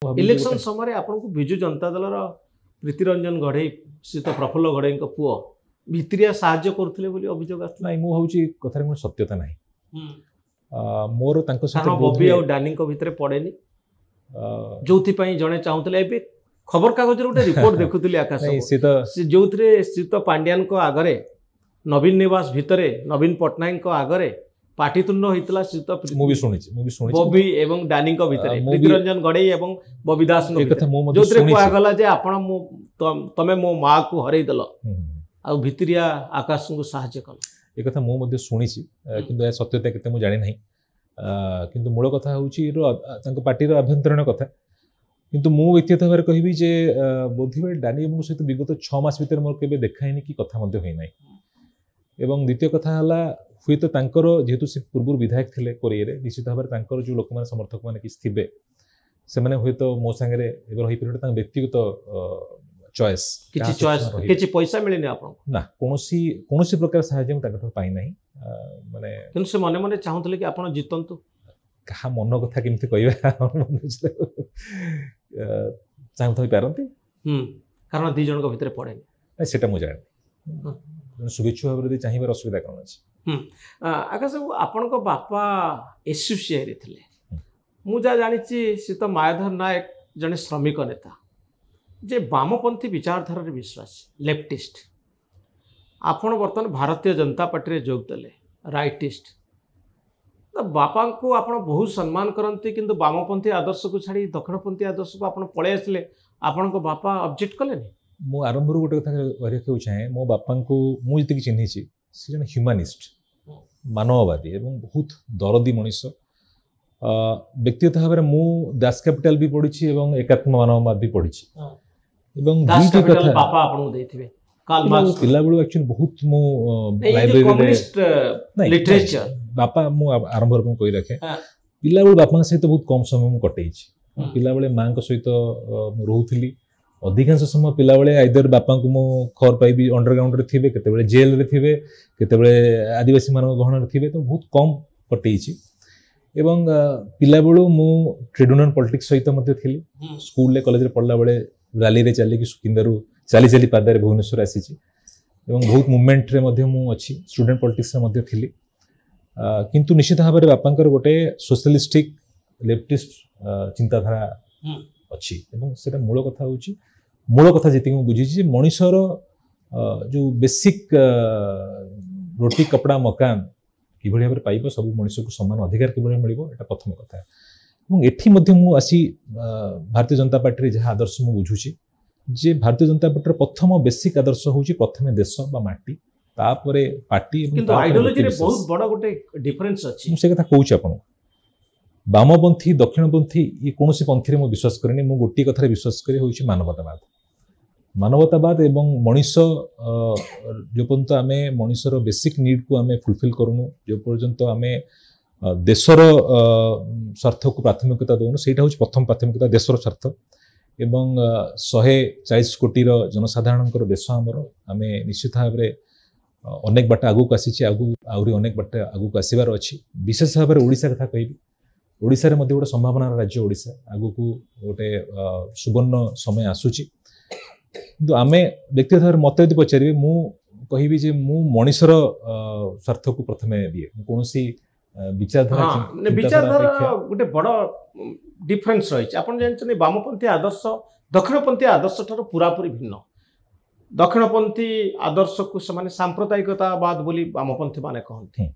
Election समय आपको विजु जनता दल प्रीति रंजन गढ़ई श्रीत प्रफुल्ल गढ़ई पुओ भित्रिया साहाय्य करथिले बोली अभियोग आसला। नहीं मु भावुची कथार कोनो सत्यता नहीं मोर तांको साथ बॉबी और डानी को भितरे पड़ेनी जोथि पई जणे चाहुतले एबे खबर कागज रे रिपोर्ट देखुतली आकाश से जोथरे श्रीत पांड्यान को आगरे नवीन निवास भितरे नवीन पटनायक को आगरे पाटितुंड होइतला श्रीत मु भी सुनी बॉबी एवं डानी को भितरे प्रीति रंजन गढ़ई एवं बॉबी दास नो जोथरे को गला जे आपण तमे मो मां को हरई दल आ भितरिया आकाश को सहाय्य कल ए कथा मु मध्ये सुनी किंतु ए सत्यता केते मु जानि नहीं किंतु मूल कथा होउची तांको पार्टी रो अभ्यंतरण कथा किंतु मु व्यक्तिगत भाव कहबी जे बोधिबे डानी मो सहित विगत 6 मास भीतर मोर केबे देखाइनी कि कथा मध्ये होई नाही एवं द्वितीय कथा हला हुई तो तांकर जेहेतु से पूर्व विधायक थिले कोरिये निश्चित भाव तांकर जो लोक माने समर्थक माने किछ थिबे से माने हुई तो मो संगे एबर होई पिरियड तांग व्यक्तिगत चॉइस किछि पैसा मिलेनी आपन ना कोनोसी प्रकार सहायता हम तांकर पाई नाही माने किंतु से मने मने चाहुतले कि आपन जितंतु कहा मन कथा केमते कहबा चाहुतै पारंती कारण दी जन को भितरे पड़ेनी सेटा मु जाने शुभेच्छा भाव यदि चाहिए असुविधा कौन अच्छे आकाश आपण को बापा एसोसिएट थे मुझा जानी सी तो मायाधर नायक जड़े श्रमिक नेता जे वामपंथी विचारधारा विश्वासी लेफ्टिस्ट आपण बर्तमान भारतीय जनता पार्टी रे जोग देले राइटिस्ट तो बापा को आपण बहुत सम्मान करते किंतु वामपंथी आदर्श को छाड़ी दक्षिणपंथी आदर्श को आपण पळे आसले आपण को बापा ऑब्जेक्ट कलेनी मु आरंभ गोटे कथा कहूँ चाहे मो बापा को मुझे चिन्ही से जन ह्यूमानिस्ट मानववादी एवं बहुत दरदी मनीष व्यक्तिगत भाव में मु दास कैपिटल भी पढ़ी और एकात्म मानववाद भी पढ़ी पिला बेलू एक्चुअली बहुत मो लाइब्रेरी लिटरेचर बापा मु आरंभ कही रखे पिला बेलू बापा सहित बहुत कम समय मु कटई पिला बेले माँ सहित रोली अधिकांश समय पिला बेले आइदर बापा को मो खबर पाइबी अंडरग्राउंड रे थिबे केते जेल रे थिबे केते आदिवासी मान गहन रे थिबे तो बहुत कम कटई एवं पिला बेलू मु ट्रेड यूनियन पॉलिटिक्स सहित मध्य थिली स्कूल ले कॉलेज रे पढ़ला बेले रैली रे चली कि सुकिंदरु चली चली पादरे भुवनेश्वर आसीची एवं बहुत मूवमेंट रे मध्य मु अछि स्टूडेंट पॉलिटिक्स रे मध्य थिली किंतु निश्चित भाव में बापांकर गोटे सोशलिस्टिक लेफ्टिस्ट चिंताधारा अच्छी एवं सेटा मूल कथा होची मूल कथा जी बुझी मनीषर जो बेसिक रोटी कपड़ा मकान कि भाव में पाइब सब मनीष को समान अधिकार कि मिल एटा प्रथम कथा एठी मध्य मु आसी भारतीय जनता पार्टी जहाँ आदर्श मु बुझुची जे भारतीय जनता पार्टी प्रथम बेसिक आदर्श होची प्रथमे देश बा माटी तापरे पार्टी किंतु आइडियोलॉजी रे बहुत बड़ा गोटे डिफरेंस अछि मु से कथा कहूची आपन वामपंथी दक्षिणपंथी ये कौन पंथी में विश्वास करेनि मु गोटे कथार विश्वास करे होची मानवतावाद मानवतावाद एवं मनीष जो पर्यंत आम मनीषर बेसिक नीड को आम फुलफिल करूँ जो पर्यंत आम देशर स्वार्थ को प्राथमिकता दौनु से प्रथम प्राथमिकता देशर स्वार्थ एवं 140 कोटीर जनसाधारण देश आमर आम निश्चित भाव में अनेक बाट आगू आसी आहुरी अनेक बाट आगू आसबार अच्छी विशेष भाव में ओडिशा कथा कहि ओडिशा रे मध्य गोटे संभावना राज्य ओडिशा आगु को गोटे सुवर्ण समय आसूची किंतु आमे व्यक्तिगत भाव मत यदि पचारे मु कहबी जे मु मनीषर स्वार्थ को प्रथमे दिए कौनसी विचारधारा गोटे बड़ डिफरेंस रही आपन जानछन वामपंथी आदर्श दक्षिणपंथी आदर्श ठार पूरापूरी भिन्न दक्षिणपंथी आदर्श को से सांप्रदायिकतावाद बोली वामपंथी माने कहते